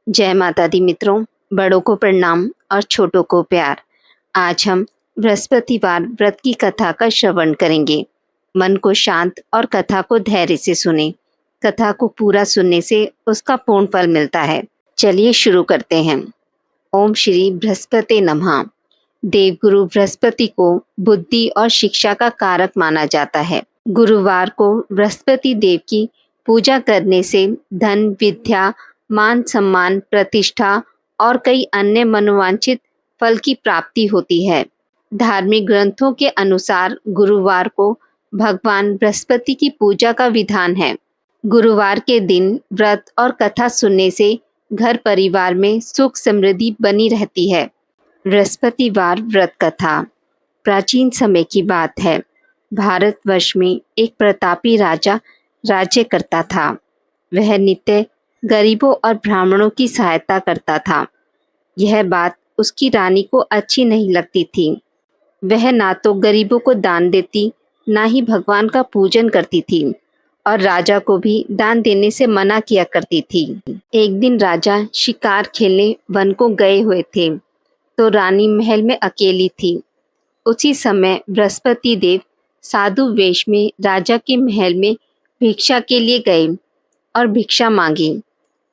जय माता दी मित्रों, बड़ों को प्रणाम और छोटों को प्यार। आज हम बृहस्पतिवार व्रत की कथा का श्रवण करेंगे। मन को शांत और कथा को धैर्य से सुने। कथा को पूरा सुनने से उसका पूर्ण फल मिलता है। चलिए शुरू करते हैं। ओम श्री बृहस्पति नमः। देवगुरु बृहस्पति को बुद्धि और शिक्षा का कारक माना जाता है। गुरुवार को बृहस्पति देव की पूजा करने से धन, विद्या, मान सम्मान, प्रतिष्ठा और कई अन्य मनोवांछित फल की प्राप्ति होती है। धार्मिक ग्रंथों के अनुसार गुरुवार को भगवान बृहस्पति की पूजा का विधान है। गुरुवार के दिन व्रत और कथा सुनने से घर परिवार में सुख समृद्धि बनी रहती है। बृहस्पतिवार व्रत कथा प्राचीन समय की बात है। भारतवर्ष में एक प्रतापी राजा राज्य करता था। वह नित्य गरीबों और ब्राह्मणों की सहायता करता था। यह बात उसकी रानी को अच्छी नहीं लगती थी। वह ना तो गरीबों को दान देती, ना ही भगवान का पूजन करती थी और राजा को भी दान देने से मना किया करती थी। एक दिन राजा शिकार खेलने वन को गए हुए थे तो रानी महल में अकेली थी। उसी समय बृहस्पति देव साधु वेश में राजा के महल में भिक्षा के लिए गए और भिक्षा मांगी।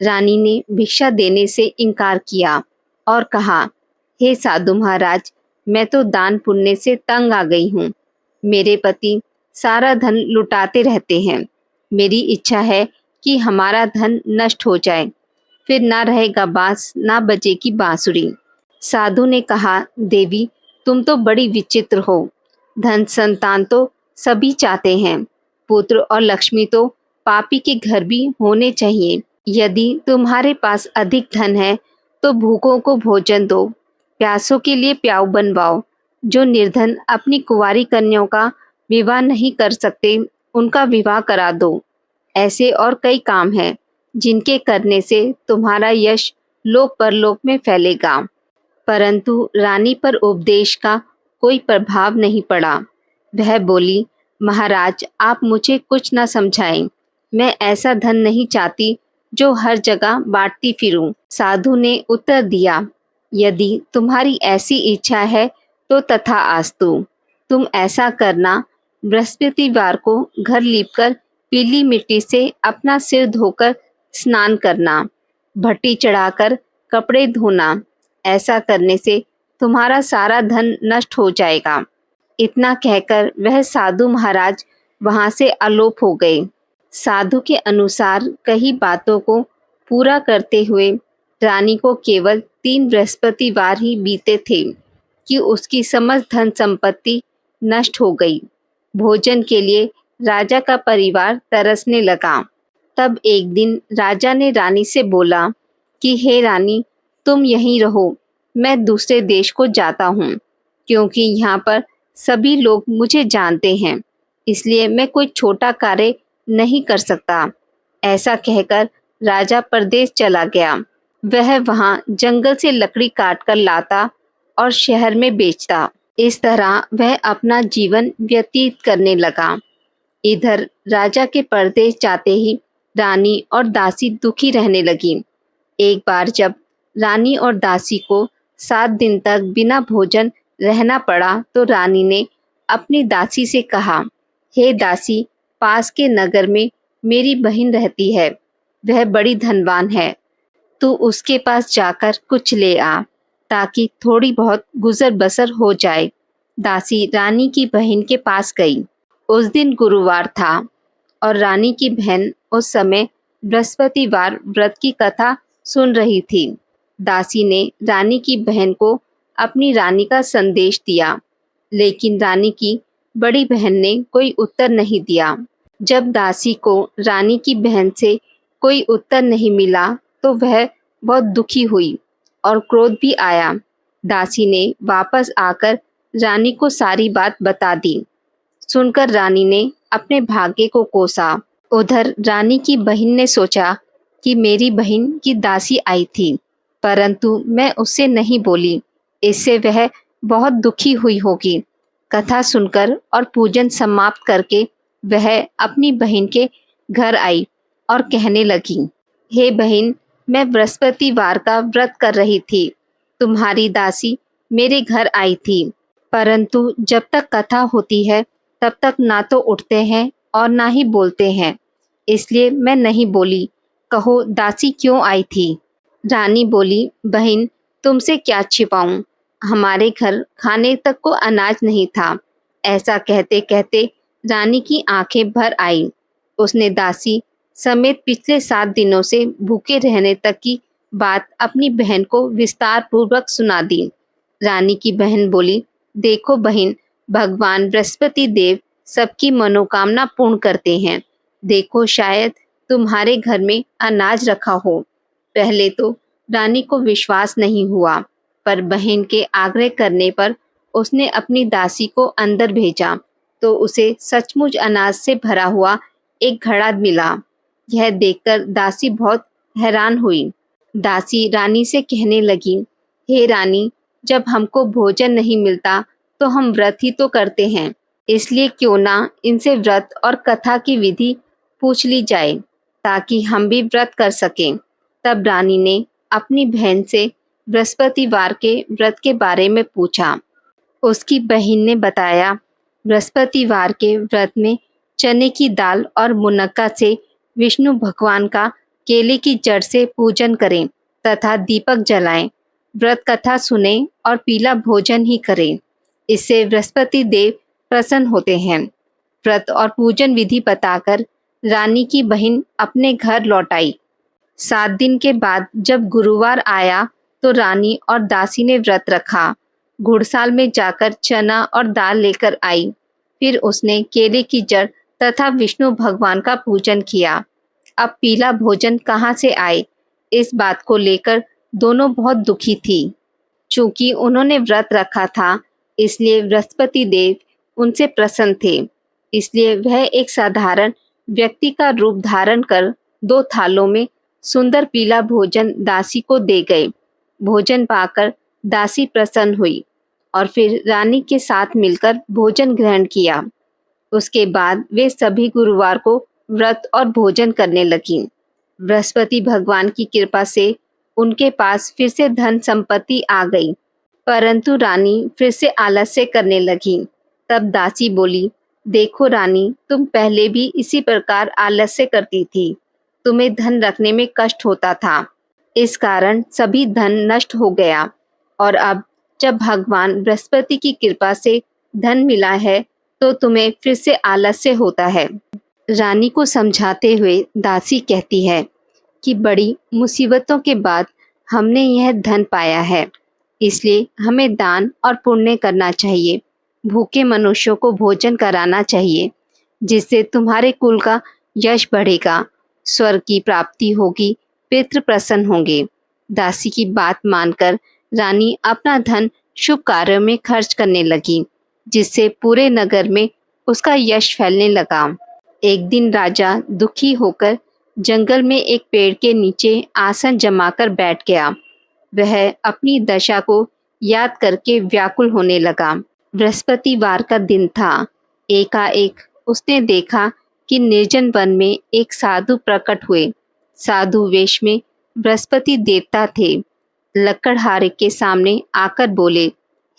रानी ने भिक्षा देने से इनकार किया और कहा, हे साधु महाराज, मैं तो दान पुण्य से तंग आ गई हूँ। मेरे पति सारा धन लुटाते रहते हैं। मेरी इच्छा है कि हमारा धन नष्ट हो जाए, फिर ना रहेगा बांस ना बजेगी बांसुरी। साधु ने कहा, देवी तुम तो बड़ी विचित्र हो। धन संतान तो सभी चाहते हैं, पुत्र और लक्ष्मी तो पापी के घर भी होने चाहिए। यदि तुम्हारे पास अधिक धन है तो भूखों को भोजन दो, प्यासों के लिए प्याऊ बनवाओ। जो निर्धन अपनी कुंवारी कन्याओं का विवाह नहीं कर सकते, उनका विवाह करा दो। ऐसे और कई काम हैं जिनके करने से तुम्हारा यश लोक परलोक में फैलेगा। परंतु रानी पर उपदेश का कोई प्रभाव नहीं पड़ा। वह बोली, महाराज आप मुझे कुछ न समझाएं। मैं ऐसा धन नहीं चाहती जो हर जगह बांटती फिरूं। साधु ने उत्तर दिया, यदि तुम्हारी ऐसी इच्छा है तो तथास्तु। तुम ऐसा करना, बृहस्पतिवार को घर लीपकर पीली मिट्टी से अपना सिर धोकर स्नान करना, भट्टी चढ़ाकर कपड़े धोना। ऐसा करने से तुम्हारा सारा धन नष्ट हो जाएगा। इतना कहकर वह साधु महाराज वहां से अलोप हो गए। साधु के अनुसार कई बातों को पूरा करते हुए रानी को केवल 3 बृहस्पतिवार ही बीते थे कि उसकी समस्त धन संपत्ति नष्ट हो गई। भोजन के लिए राजा का परिवार तरसने लगा। तब एक दिन राजा ने रानी से बोला कि हे रानी, तुम यहीं रहो, मैं दूसरे देश को जाता हूँ, क्योंकि यहाँ पर सभी लोग मुझे जानते हैं, इसलिए मैं कोई छोटा कार्य नहीं कर सकता। ऐसा कहकर राजा परदेश चला गया। वह वहाँ जंगल से लकड़ी काट कर लाता और शहर में बेचता। इस तरह वह अपना जीवन व्यतीत करने लगा। इधर राजा के परदेश जाते ही रानी और दासी दुखी रहने लगी। एक बार जब रानी और दासी को 7 दिन तक बिना भोजन रहना पड़ा तो रानी ने अपनी दासी से कहा, हे दासी, पास के नगर में मेरी बहन रहती है। वह बड़ी धनवान है। तू उसके पास जाकर कुछ ले आ ताकि थोड़ी बहुत गुजर बसर हो जाए। दासी रानी की बहन के पास गई। उस दिन गुरुवार था और रानी की बहन उस समय बृहस्पतिवार व्रत की कथा सुन रही थी। दासी ने रानी की बहन को अपनी रानी का संदेश दिया, लेकिन रानी की बड़ी बहन ने कोई उत्तर नहीं दिया। जब दासी को रानी की बहन से कोई उत्तर नहीं मिला तो वह बहुत दुखी हुई और क्रोध भी आया। दासी ने वापस आकर रानी को सारी बात बता दी। सुनकर रानी ने अपने भाग्य को कोसा। उधर रानी की बहन ने सोचा कि मेरी बहन की दासी आई थी, परंतु मैं उससे नहीं बोली, इससे वह बहुत दुखी हुई होगी। कथा सुनकर और पूजन समाप्त करके वह अपनी बहन के घर आई और कहने लगी, हे बहन, मैं बृहस्पतिवार का व्रत कर रही थी। तुम्हारी दासी मेरे घर आई थी, परंतु जब तक कथा होती है तब तक ना तो उठते हैं और ना ही बोलते हैं, इसलिए मैं नहीं बोली। कहो दासी क्यों आई थी? रानी बोली, बहन तुमसे क्या छिपाऊं, हमारे घर खाने तक को अनाज नहीं था। ऐसा कहते कहते रानी की आंखें भर आई। उसने दासी समेत पिछले 7 दिनों से भूखे रहने तक की बात अपनी बहन को विस्तार पूर्वक सुना दी। रानी की बहन बोली, देखो बहन, भगवान बृहस्पति देव सबकी मनोकामना पूर्ण करते हैं। देखो शायद तुम्हारे घर में अनाज रखा हो। पहले तो रानी को विश्वास नहीं हुआ, पर बहन के आग्रह करने पर उसने अपनी दासी को अंदर भेजा तो उसे सचमुच अनाज से भरा हुआ एक घड़ा मिला। यह देखकर दासी बहुत हैरान हुई। दासी रानी से कहने लगी, हे रानी, जब हमको भोजन नहीं मिलता तो हम व्रत ही तो करते हैं, इसलिए क्यों ना इनसे व्रत और कथा की विधि पूछ ली जाए ताकि हम भी व्रत कर सकें। तब रानी ने अपनी बहन से बृहस्पतिवार के व्रत के बारे में पूछा। उसकी बहन ने बताया, बृहस्पतिवार के व्रत में चने की दाल और मुनक्का से विष्णु भगवान का केले की जड़ से पूजन करें तथा दीपक जलाएं, व्रत कथा सुने और पीला भोजन ही करें। इससे बृहस्पति देव प्रसन्न होते हैं। व्रत और पूजन विधि बताकर रानी की बहन अपने घर लौट आई। 7 दिन के बाद जब गुरुवार आया तो रानी और दासी ने व्रत रखा। घुड़साल में जाकर चना और दाल लेकर आई। फिर उसने केले की जड़ तथा विष्णु भगवान का पूजन किया। अब पीला भोजन कहाँ से आए, इस बात को लेकर दोनों बहुत दुखी थी। चूंकि उन्होंने व्रत रखा था, इसलिए बृहस्पति देव उनसे प्रसन्न थे। इसलिए वह एक साधारण व्यक्ति का रूप धारण कर 2 थालों में सुंदर पीला भोजन दासी को दे गए। भोजन पाकर दासी प्रसन्न हुई और फिर रानी के साथ मिलकर भोजन ग्रहण किया। उसके बाद वे सभी गुरुवार को व्रत और भोजन करने लगीं। बृहस्पति भगवान की कृपा से उनके पास फिर से धन संपत्ति आ गई, परंतु रानी फिर से आलस्य करने लगी। तब दासी बोली, देखो रानी, तुम पहले भी इसी प्रकार आलस्य करती थी। तुम्हें धन रखने में कष्ट होता था, इस कारण सभी धन नष्ट हो गया, और अब जब भगवान बृहस्पति की कृपा से धन मिला है तो तुम्हें फिर से आलस्य होता है। रानी को समझाते हुए दासी कहती है कि बड़ी मुसीबतों के बाद हमने यह धन पाया है, इसलिए हमें दान और पुण्य करना चाहिए। भूखे मनुष्यों को भोजन कराना चाहिए, जिससे तुम्हारे कुल का यश बढ़ेगा, स्वर्ग की प्राप्ति होगी, पितृ प्रसन्न होंगे। दासी की बात मानकर रानी अपना धन शुभ कार्यों में खर्च करने लगी, जिससे पूरे नगर में उसका यश फैलने लगा। एक दिन राजा दुखी होकर जंगल में एक पेड़ के नीचे आसन जमाकर बैठ गया। वह अपनी दशा को याद करके व्याकुल होने लगा। बृहस्पतिवार का दिन था। एकाएक उसने देखा कि निर्जन वन में एक साधु प्रकट हुए। साधु वेश में बृहस्पति देवता थे। लकड़हारे के सामने आकर बोले,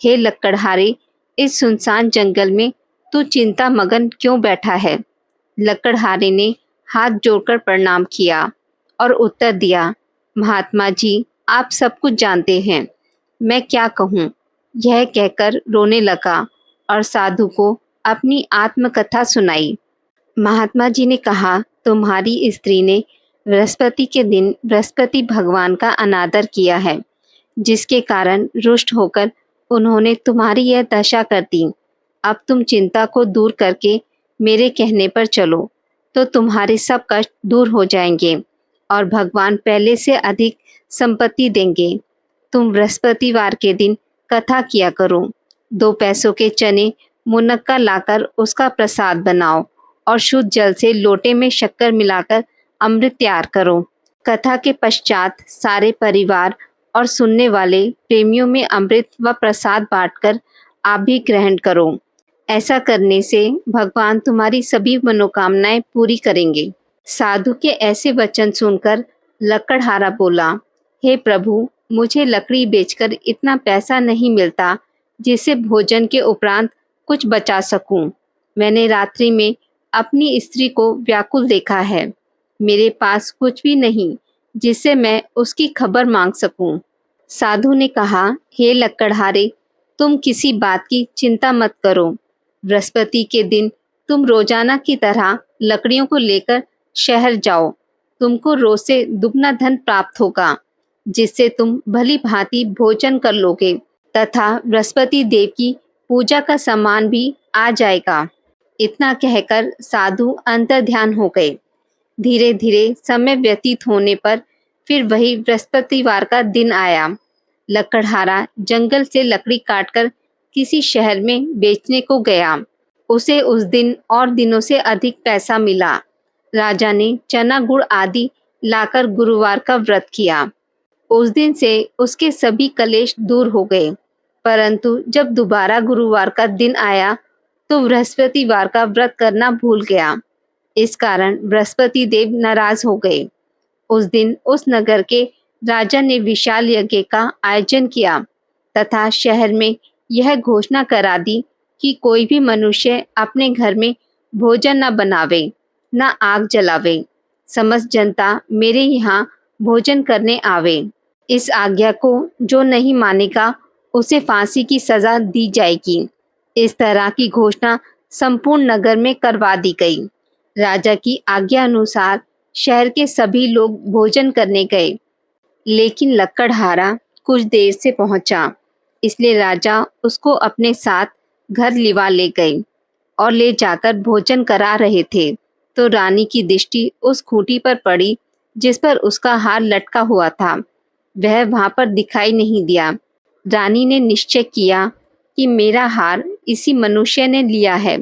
हे लकड़हारे, इस सुनसान जंगल में तू चिंता मगन क्यों बैठा है? लकड़हारे ने हाथ जोड़कर प्रणाम किया और उत्तर दिया, महात्मा जी, आप सब कुछ जानते हैं, मैं क्या कहूँ। यह कहकर रोने लगा और साधु को अपनी आत्मकथा सुनाई। महात्मा जी ने कहा, तुम्हारी स्त्री ने बृहस्पति के दिन बृहस्पति भगवान का अनादर किया है, जिसके कारण रुष्ट होकर उन्होंने तुम्हारी यह दशा कर दी। अब तुम चिंता को दूर करके मेरे कहने पर चलो, तो तुम्हारे सब कष्ट दूर हो जाएंगे और भगवान पहले से अधिक संपत्ति देंगे। तुम बृहस्पतिवार के दिन कथा किया करो। 2 पैसों के चने मुनक्का लाकर उसका प्रसाद बनाओ और शुद्ध जल से लोटे में शक्कर मिलाकर अमृत तैयार करो। कथा के पश्चात सारे परिवार और सुनने वाले प्रेमियों में अमृत व प्रसाद बांटकर आप भी ग्रहण करो। ऐसा करने से भगवान तुम्हारी सभी मनोकामनाएं पूरी करेंगे। साधु के ऐसे वचन सुनकर लकड़हारा बोला, हे प्रभु, मुझे लकड़ी बेचकर इतना पैसा नहीं मिलता जिससे भोजन के उपरांत कुछ बचा सकूं। मैंने रात्रि में अपनी स्त्री को व्याकुल देखा है। मेरे पास कुछ भी नहीं जिससे मैं उसकी खबर मांग सकूं। साधु ने कहा, हे लकड़हारे, तुम किसी बात की चिंता मत करो। बृहस्पति के दिन तुम रोजाना की तरह लकड़ियों को लेकर शहर जाओ। तुमको रोज से दुगना धन प्राप्त होगा, जिससे तुम भली भांति भोजन कर लोगे तथा बृहस्पति देव की पूजा का सामान भी आ जाएगा। इतना कहकर साधु अंतर्ध्यान हो गए। धीरे धीरे समय व्यतीत होने पर फिर वही बृहस्पतिवार का दिन आया। लकड़हारा जंगल से लकड़ी काटकर किसी शहर में बेचने को गया। उसे उस दिन और दिनों से अधिक पैसा मिला। राजा ने चना गुड़ आदि लाकर गुरुवार का व्रत किया। उस दिन से उसके सभी कलेश दूर हो गए। परंतु जब दोबारा गुरुवार का दिन आया तो बृहस्पतिवार का व्रत करना भूल गया। इस कारण बृहस्पति देव नाराज हो गए। उस दिन उस नगर के राजा ने विशाल यज्ञ का आयोजन किया तथा शहर में यह घोषणा करा दी कि कोई भी मनुष्य अपने घर में भोजन न बनावे, न आग जलावे। समस्त जनता मेरे यहाँ भोजन करने आवे। इस आज्ञा को जो नहीं मानेगा उसे फांसी की सजा दी जाएगी। इस तरह की घोषणा संपूर्ण नगर में करवा दी गई। राजा की आज्ञा अनुसार शहर के सभी लोग भोजन करने गए, लेकिन लकड़हारा कुछ देर से पहुंचा, इसलिए राजा उसको अपने साथ घर लिवा ले गए और ले जाकर भोजन करा रहे थे तो रानी की दृष्टि उस खूंटी पर पड़ी जिस पर उसका हार लटका हुआ था। वह वहां पर दिखाई नहीं दिया। रानी ने निश्चय किया कि मेरा हार इसी मनुष्य ने लिया है।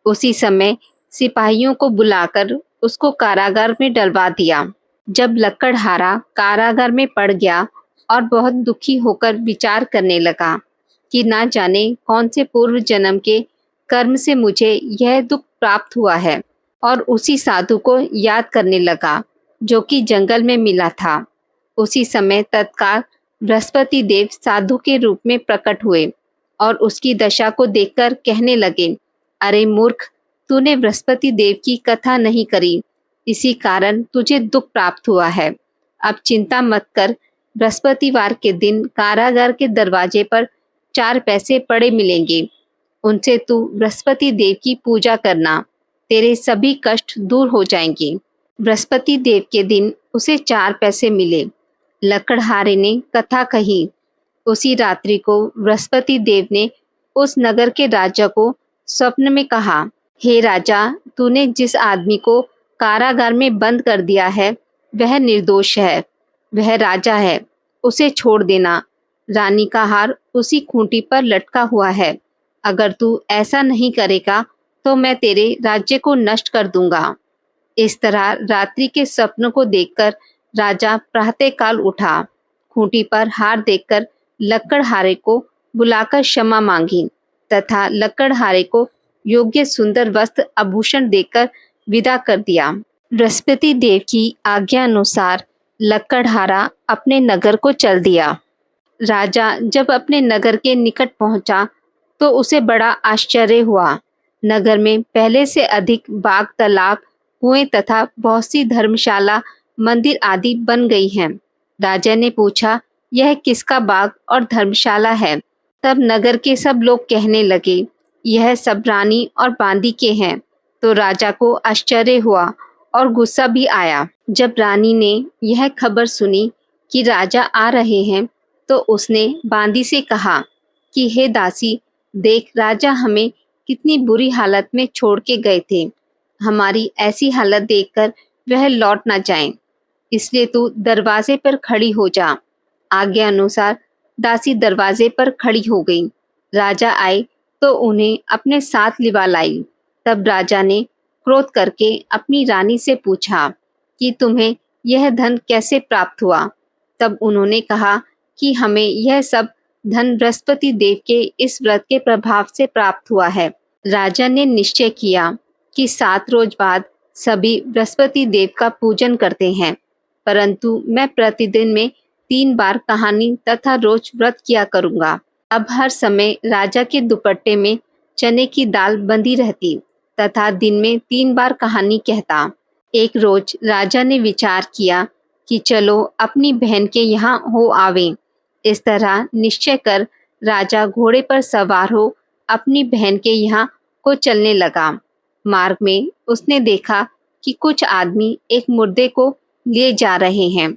उसी समय सिपाहियों को बुलाकर उसको कारागार में डलवा दिया। जब लकड़हारा कारागार में पड़ गया और बहुत दुखी होकर विचार करने लगा कि ना जाने कौन से पूर्व जन्म के कर्म से मुझे यह दुख प्राप्त हुआ है, और उसी साधु को याद करने लगा जो कि जंगल में मिला था। उसी समय तत्काल बृहस्पति देव साधु के रूप में प्रकट हुए और उसकी दशा को देखकर कहने लगे, अरे मूर्ख, तूने बृहस्पति देव की कथा नहीं करी, इसी कारण तुझे दुख प्राप्त हुआ है। अब चिंता मत कर। बृहस्पतिवार के दिन कारागार के दरवाजे पर 4 पैसे पड़े मिलेंगे। उनसे तू बृहस्पति देव की पूजा करना, तेरे सभी कष्ट दूर हो जाएंगे। बृहस्पति देव के दिन उसे 4 पैसे मिले। लकड़हारे ने कथा कही। उसी रात्रि को बृहस्पति देव ने उस नगर के राजा को स्वप्न में कहा, हे राजा, तूने जिस आदमी को कारागार में बंद कर दिया है वह निर्दोष है, वह राजा है, उसे छोड़ देना। रानी का हार उसी खूंटी पर लटका हुआ है। अगर तू ऐसा नहीं करेगा तो मैं तेरे राज्य को नष्ट कर दूंगा। इस तरह रात्रि के स्वप्न को देखकर राजा प्रातःकाल उठा। खूंटी पर हार देखकर लकड़हारे को बुलाकर क्षमा मांगी तथा लकड़हारे को योग्य सुंदर वस्त्र आभूषण देकर विदा कर दिया। बृहस्पति देव की आज्ञा अनुसार लकड़हारा अपने नगर को चल दिया। राजा जब अपने नगर के निकट पहुंचा तो उसे बड़ा आश्चर्य हुआ। नगर में पहले से अधिक बाग, तालाब, कुएं तथा बहुत सी धर्मशाला, मंदिर आदि बन गई हैं। राजा ने पूछा, यह किसका बाग और धर्मशाला है? तब नगर के सब लोग कहने लगे, यह सब रानी और बांदी के हैं। तो राजा को आश्चर्य हुआ और गुस्सा भी आया। जब रानी ने यह खबर सुनी कि राजा आ रहे हैं तो उसने बांदी से कहा कि हे दासी, देख राजा हमें कितनी बुरी हालत में छोड़ के गए थे। हमारी ऐसी हालत देखकर वह लौट ना जाएं, इसलिए तू दरवाजे पर खड़ी हो जा। आज्ञा अनुसार दासी दरवाजे पर खड़ी हो गई। राजा आए तो उन्हें अपने साथ लिवा लाई। तब राजा ने क्रोध करके अपनी रानी से पूछा कि तुम्हें यह धन कैसे प्राप्त हुआ? तब उन्होंने कहा कि हमें यह सब धन बृहस्पति देव के इस व्रत के प्रभाव से प्राप्त हुआ है। राजा ने निश्चय किया कि 7 रोज बाद सभी बृहस्पति देव का पूजन करते हैं, परंतु मैं प्रतिदिन में 3 बार कहानी तथा रोज व्रत किया करूँगा। अब हर समय राजा के दुपट्टे में चने की दाल बंधी रहती तथा दिन में 3 बार कहानी कहता। एक रोज राजा ने विचार किया कि चलो अपनी बहन के यहाँ हो आवें। इस तरह निश्चय कर राजा घोड़े पर सवार हो अपनी बहन के यहाँ को चलने लगा। मार्ग में उसने देखा कि कुछ आदमी एक मुर्दे को लिए जा रहे हैं।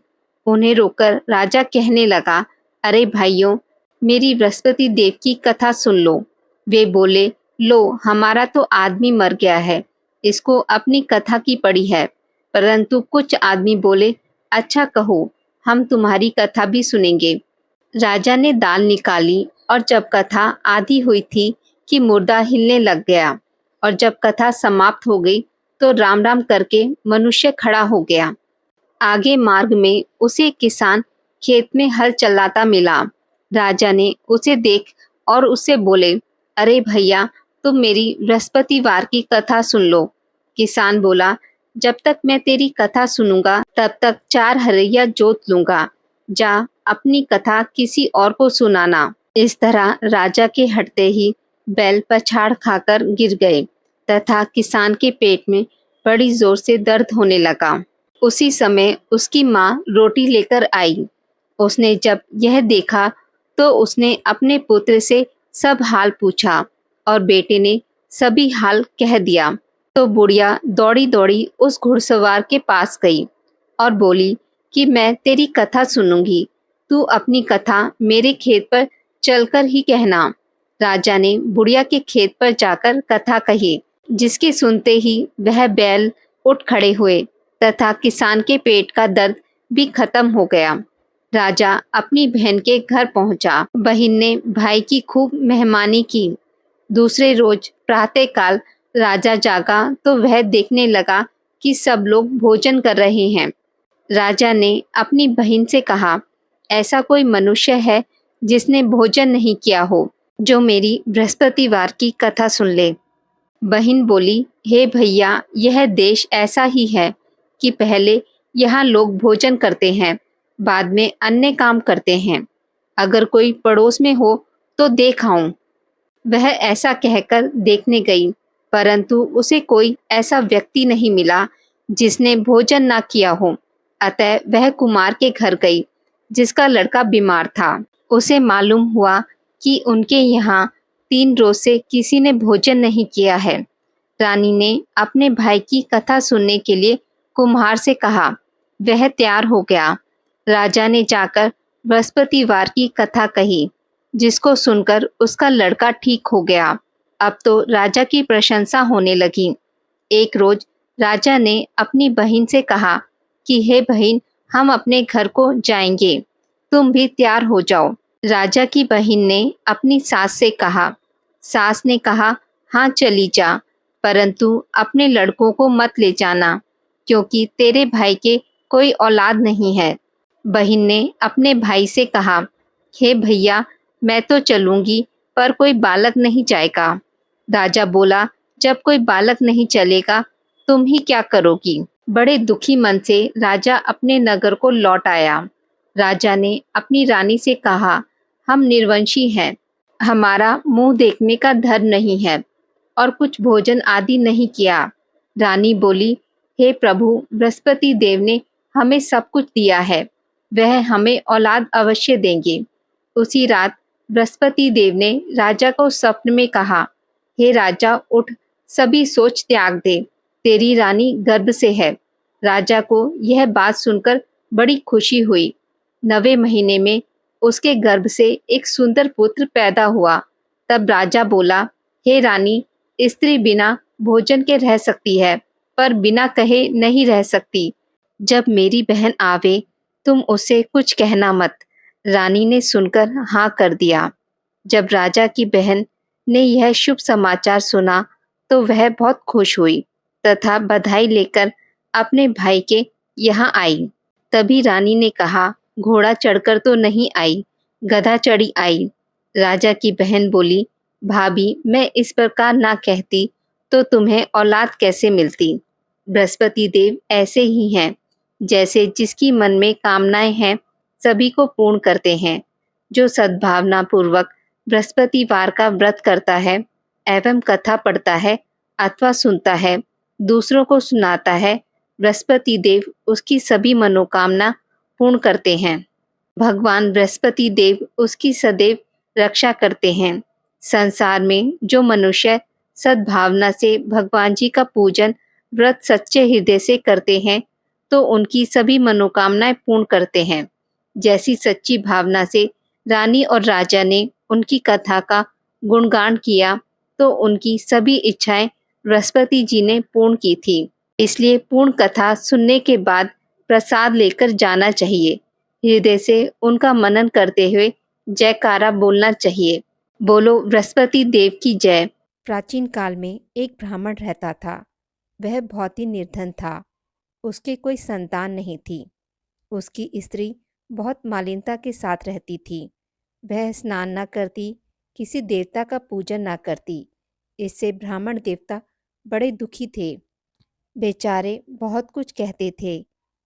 उन्हें रोककर राजा कहने लगा, अरे भाइयों, मेरी बृहस्पति देव की कथा सुन लो। वे बोले, लो हमारा तो आदमी मर गया है, इसको अपनी कथा की पड़ी है। परंतु कुछ आदमी बोले, अच्छा कहो, हम तुम्हारी कथा भी सुनेंगे। राजा ने दाल निकाली और जब कथा आधी हुई थी कि मुर्दा हिलने लग गया और जब कथा समाप्त हो गई तो राम राम करके मनुष्य खड़ा हो गया। आगे मार्ग में उसे किसान खेत में हल चलाता मिला। राजा ने उसे देख और उससे बोले, अरे भैया, तुम मेरी बृहस्पतिवार की कथा सुन लो। किसान बोला, जब तक मैं तेरी कथा सुनूंगा तब तक 4 हरैया जोत लूंगा। जा अपनी कथा किसी और को सुनाना। इस तरह राजा के हटते ही बैल पछाड़ खाकर गिर गए तथा किसान के पेट में बड़ी जोर से दर्द होने लगा। उसी समय उसकी माँ रोटी लेकर आई। उसने जब यह देखा तो उसने अपने पुत्र से सब हाल पूछा और बेटे ने सभी हाल कह दिया। तो बुढ़िया दौड़ी दौड़ी उस घुड़सवार के पास गई और बोली कि मैं तेरी कथा सुनूंगी, तू अपनी कथा मेरे खेत पर चलकर ही कहना। राजा ने बुढ़िया के खेत पर जाकर कथा कही, जिसके सुनते ही वह बैल उठ खड़े हुए तथा किसान के पेट का दर्द भी खत्म हो गया। राजा अपनी बहन के घर पहुंचा। बहन ने भाई की खूब मेहमानी की। दूसरे रोज प्रातःकाल राजा जागा तो वह देखने लगा कि सब लोग भोजन कर रहे हैं। राजा ने अपनी बहन से कहा, ऐसा कोई मनुष्य है जिसने भोजन नहीं किया हो, जो मेरी बृहस्पतिवार की कथा सुन ले। बहन बोली, हे भैया, यह देश ऐसा ही है कि पहले यहाँ लोग भोजन करते हैं, बाद में अन्य काम करते हैं। अगर कोई पड़ोस में हो तो देख आऊं। वह ऐसा कहकर देखने गई, परंतु उसे कोई ऐसा व्यक्ति नहीं मिला जिसने भोजन ना किया हो। अतः वह कुमार के घर गई, जिसका लड़का बीमार था। उसे मालूम हुआ कि उनके यहाँ 3 रोज से किसी ने भोजन नहीं किया है। रानी ने अपने भाई की कथा सुनने के लिए कुम्हार से कहा। वह तैयार हो गया। राजा ने जाकर बृहस्पतिवार की कथा कही, जिसको सुनकर उसका लड़का ठीक हो गया। अब तो राजा की प्रशंसा होने लगी। एक रोज राजा ने अपनी बहन से कहा कि हे बहन, हम अपने घर को जाएंगे, तुम भी तैयार हो जाओ। राजा की बहन ने अपनी सास से कहा। सास ने कहा, हाँ चली जा, परंतु अपने लड़कों को मत ले जाना, क्योंकि तेरे भाई के कोई औलाद नहीं है। बहन ने अपने भाई से कहा, हे भैया, मैं तो चलूंगी, पर कोई बालक नहीं जाएगा। राजा बोला, जब कोई बालक नहीं चलेगा तुम ही क्या करोगी। बड़े दुखी मन से राजा अपने नगर को लौट आया। राजा ने अपनी रानी से कहा, हम निर्वंशी हैं, हमारा मुंह देखने का धर्म नहीं है और कुछ भोजन आदि नहीं किया। रानी बोली, हे प्रभु, बृहस्पति देव ने हमें सब कुछ दिया है, वह हमें औलाद अवश्य देंगे। उसी रात बृहस्पति देव ने राजा को स्वप्न में कहा, हे राजा, उठ, सभी सोच त्याग दे, तेरी रानी गर्भ से है। राजा को यह बात सुनकर बड़ी खुशी हुई। 9वें महीने में उसके गर्भ से एक सुंदर पुत्र पैदा हुआ। तब राजा बोला, हे रानी, स्त्री बिना भोजन के रह सकती है, पर बिना कहे नहीं रह सकती। जब मेरी बहन आवे तुम उसे कुछ कहना मत। रानी ने सुनकर हाँ कर दिया। जब राजा की बहन ने यह शुभ समाचार सुना तो वह बहुत खुश हुई तथा बधाई लेकर अपने भाई के यहाँ आई। तभी रानी ने कहा, घोड़ा चढ़कर तो नहीं आई, गधा चढ़ी आई। राजा की बहन बोली, भाभी, मैं इस प्रकार ना कहती तो तुम्हें औलाद कैसे मिलती। बृहस्पति देव ऐसे ही हैं, जैसे जिसकी मन में कामनाएं हैं सभी को पूर्ण करते हैं। जो सद्भावना पूर्वक बृहस्पतिवार का व्रत करता है एवं कथा पढ़ता है अथवा सुनता है, दूसरों को सुनाता है, बृहस्पति देव उसकी सभी मनोकामना पूर्ण करते हैं। भगवान बृहस्पति देव उसकी सदैव रक्षा करते हैं। संसार में जो मनुष्य सद्भावना से भगवान जी का पूजन व्रत सच्चे हृदय से करते हैं तो उनकी सभी मनोकामनाएं पूर्ण करते हैं। जैसी सच्ची भावना से रानी और राजा ने उनकी कथा का गुणगान किया तो उनकी सभी इच्छाएं बृहस्पति जी ने पूर्ण की थी। इसलिए पूर्ण कथा सुनने के बाद प्रसाद लेकर जाना चाहिए। हृदय से उनका मनन करते हुए जयकारा बोलना चाहिए। बोलो बृहस्पति देव की जय। प्राचीन काल में एक ब्राह्मण रहता था। वह बहुत ही निर्धन था। उसके कोई संतान नहीं थी। उसकी स्त्री बहुत मालिनता के साथ रहती थी। वह स्नान न करती, किसी देवता का पूजन न करती। इससे ब्राह्मण देवता बड़े दुखी थे। बेचारे बहुत कुछ कहते थे,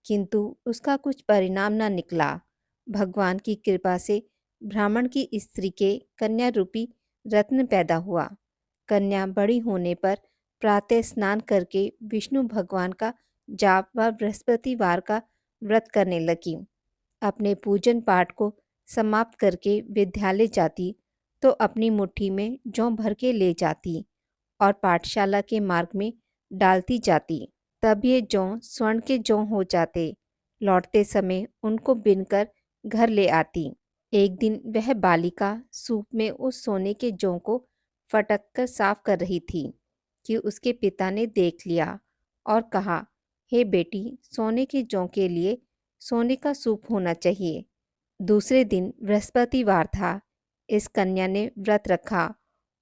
किंतु उसका कुछ परिणाम न निकला। भगवान की कृपा से ब्राह्मण की स्त्री के कन्या रूपी रत्न पैदा हुआ। कन्या बड़ी होने पर प्रातः स्नान करके विष्णु भगवान का जाप व बृहस्पतिवार का व्रत करने लगी। अपने पूजन पाठ को समाप्त करके विद्यालय जाती तो अपनी मुट्ठी में जौ भर के ले जाती और पाठशाला के मार्ग में डालती जाती। तब ये जौ स्वर्ण के जौ हो जाते। लौटते समय उनको बिनकर घर ले आती। एक दिन वह बालिका सूप में उस सोने के जौ को फटक कर साफ कर रही थी कि उसके पिता ने देख लिया और कहा, हे बेटी, सोने के जौ के लिए सोने का सूप होना चाहिए। दूसरे दिन बृहस्पतिवार था। इस कन्या ने व्रत रखा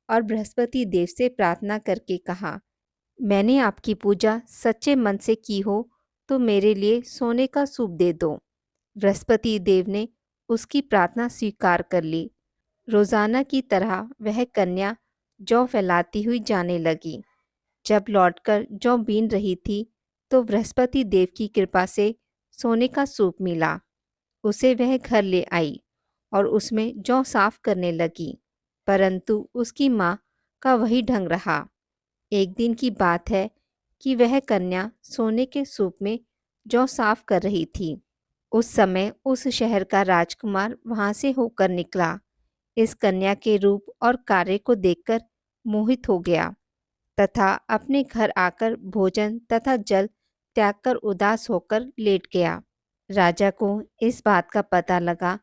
और बृहस्पति देव से प्रार्थना करके कहा, मैंने आपकी पूजा सच्चे मन से की हो तो मेरे लिए सोने का सूप दे दो। बृहस्पति देव ने उसकी प्रार्थना स्वीकार कर ली। रोजाना की तरह वह कन्या जौ फैलाती हुई जाने लगी। जब लौटकर जौ बीन रही थी तो बृहस्पति देव की कृपा से सोने का सूप मिला। उसे वह घर ले आई और उसमें जौ साफ करने लगी, परंतु उसकी माँ का वही ढंग रहा। एक दिन की बात है कि वह कन्या सोने के सूप में जौ साफ कर रही थी। उस समय उस शहर का राजकुमार वहां से होकर निकला। इस कन्या के रूप और कार्य को देखकर मोहित हो गया तथा अपने घर आकर भोजन तथा जल त्याग कर उदास होकर लेट गया। राजा को इस बात का पता लगा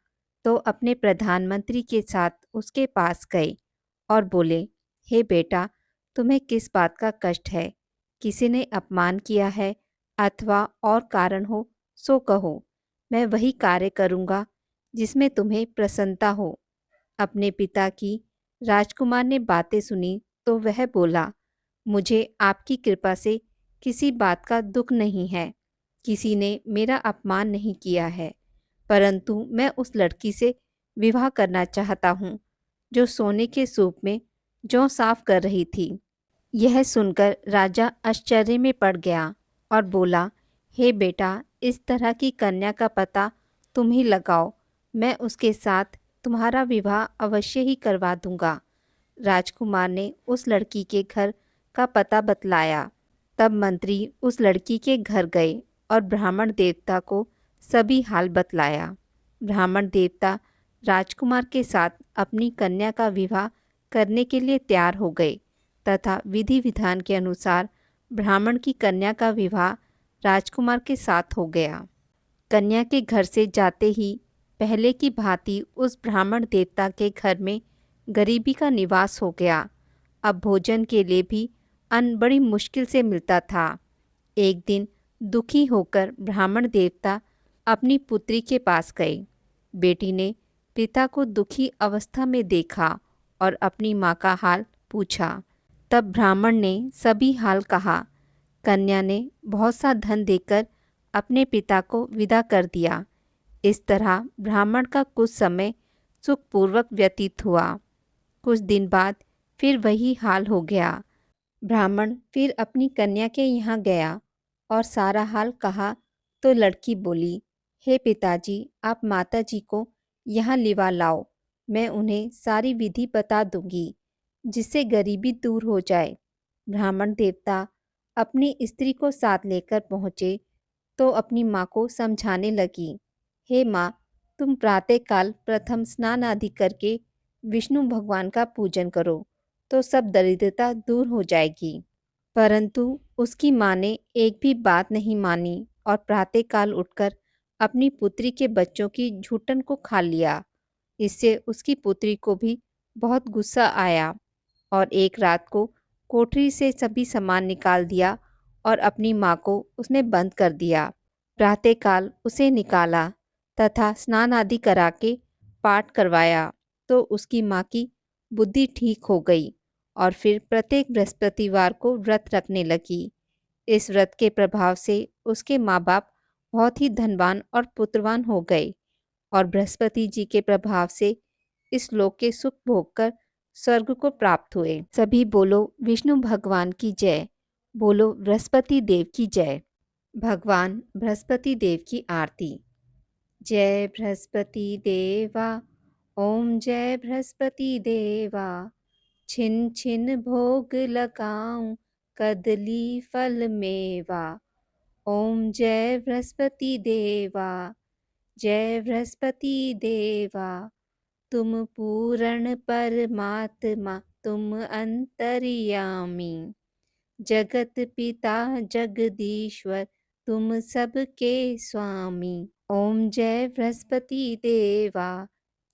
तो अपने प्रधानमंत्री के साथ उसके पास गए और बोले, हे बेटा, तुम्हें किस बात का कष्ट है? किसी ने अपमान किया है अथवा और कारण हो सो कहो। मैं वही कार्य करूँगा जिसमें तुम्हें प्रसन्नता हो। अपने पिता की राजकुमार ने बातें सुनी तो वह बोला, मुझे आपकी कृपा से किसी बात का दुख नहीं है। किसी ने मेरा अपमान नहीं किया है, परंतु मैं उस लड़की से विवाह करना चाहता हूँ जो सोने के सूप में जौ साफ कर रही थी। यह सुनकर राजा आश्चर्य में पड़ गया और बोला, हे बेटा, इस तरह की कन्या का पता तुम ही लगाओ। मैं उसके साथ तुम्हारा विवाह अवश्य ही करवा दूंगा। राजकुमार ने उस लड़की के घर का पता बतलाया। तब मंत्री उस लड़की के घर गए और ब्राह्मण देवता को सभी हाल बतलाया। ब्राह्मण देवता राजकुमार के साथ अपनी कन्या का विवाह करने के लिए तैयार हो गए तथा विधि विधान के अनुसार ब्राह्मण की कन्या का विवाह राजकुमार के साथ हो गया। कन्या के घर से जाते ही पहले की भांति उस ब्राह्मण देवता के घर में गरीबी का निवास हो गया। अब भोजन के लिए भी अन्न बड़ी मुश्किल से मिलता था। एक दिन दुखी होकर ब्राह्मण देवता अपनी पुत्री के पास गए। बेटी ने पिता को दुखी अवस्था में देखा और अपनी माँ का हाल पूछा। तब ब्राह्मण ने सभी हाल कहा। कन्या ने बहुत सा धन देकर अपने पिता को विदा कर दिया। इस तरह ब्राह्मण का कुछ समय सुखपूर्वक व्यतीत हुआ। कुछ दिन बाद फिर वही हाल हो गया। ब्राह्मण फिर अपनी कन्या के यहाँ गया और सारा हाल कहा तो लड़की बोली, हे पिताजी, आप माताजी को यहाँ लिवा लाओ। मैं उन्हें सारी विधि बता दूंगी, जिससे गरीबी दूर हो जाए। ब्राह्मण देवता अपनी स्त्री को साथ लेकर पहुँचे तो अपनी माँ को समझाने लगी, हे माँ, तुम प्रातःकाल प्रथम स्नान आदि करके विष्णु भगवान का पूजन करो, तो सब दरिद्रता दूर हो जाएगी। परंतु उसकी माँ ने एक भी बात नहीं मानी और प्रातःकाल उठकर अपनी पुत्री के बच्चों की झूठन को खा लिया। इससे उसकी पुत्री को भी बहुत गुस्सा आया और एक रात को कोठरी से सभी सामान निकाल दिया और अपनी माँ को उसने बंद कर दिया। प्रातःकाल उसे निकाला तथा स्नान आदि करा के पाठ करवाया तो उसकी माँ की बुद्धि ठीक हो गई और फिर प्रत्येक बृहस्पतिवार को व्रत रखने लगी। इस व्रत के प्रभाव से उसके माँ बाप बहुत ही धनवान और पुत्रवान हो गए और बृहस्पति जी के प्रभाव से इस लोक के सुख भोगकर स्वर्ग को प्राप्त हुए। सभी बोलो विष्णु भगवान की जय, बोलो बृहस्पति देव की जय। भगवान बृहस्पति देव की आरती। जय बृहस्पति देवा, ओम जय बृहस्पति देवा। छिन छिन भोग लगाऊं, कदली फल मेवा। ओम जय बृहस्पति देवा, जय बृहस्पति देवा। तुम पूर्ण परमात्मा, तुम अंतर्यामी। जगत पिता जगदीश्वर, तुम सबके स्वामी। ओम जय बृहस्पति देवा,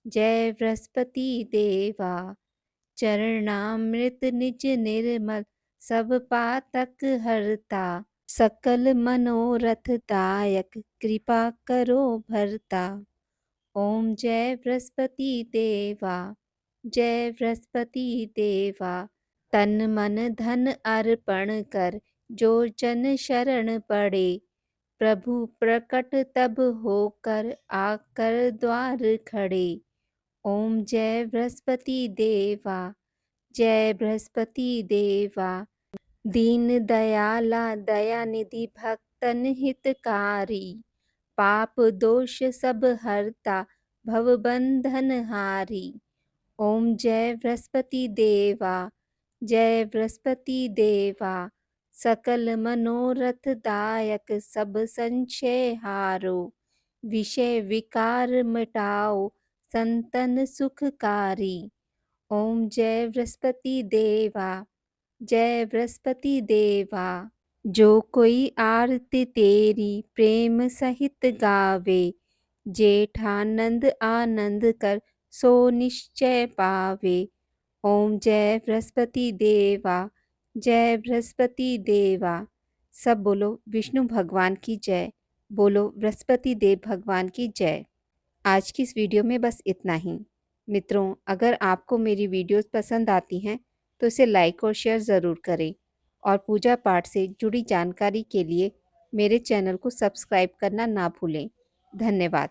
जय बृहस्पति देवा। चरणामृत निज निर्मल, सब पातक हरता। सकल मनोरथ दायक, कृपा करो भरता। ओम जय बृहस्पति देवा, जय बृहस्पति देवा। तन मन धन अर्पण कर, जो जन शरण पड़े। प्रभु प्रकट तब होकर, आकर द्वार खड़े। ओम जय बृहस्पति देवा, जय बृहस्पति देवा। दीन दयाला दयानिधि, भक्तन हितकारी। पाप दोष सब हरता, भव बंधन हारी। ओम जय बृहस्पति देवा, जय बृहस्पति देवा। सकल मनोरथ दायक, सब संशय हारो। विषय विकार मिटाओ, संतन सुखकारी। ओम जय बृहस्पति देवा, जय बृहस्पति देवा। जो कोई आरती तेरी प्रेम सहित गावे। जेठानंद आनंद कर, सो निश्चय पावे। ओम जय बृहस्पति देवा, जय बृहस्पति देवा। सब बोलो विष्णु भगवान की जय, बोलो बृहस्पति देव भगवान की जय। आज की इस वीडियो में बस इतना ही। मित्रों, अगर आपको मेरी वीडियोस पसंद आती हैं तो इसे लाइक और शेयर ज़रूर करें और पूजा पाठ से जुड़ी जानकारी के लिए मेरे चैनल को सब्सक्राइब करना ना भूलें। धन्यवाद।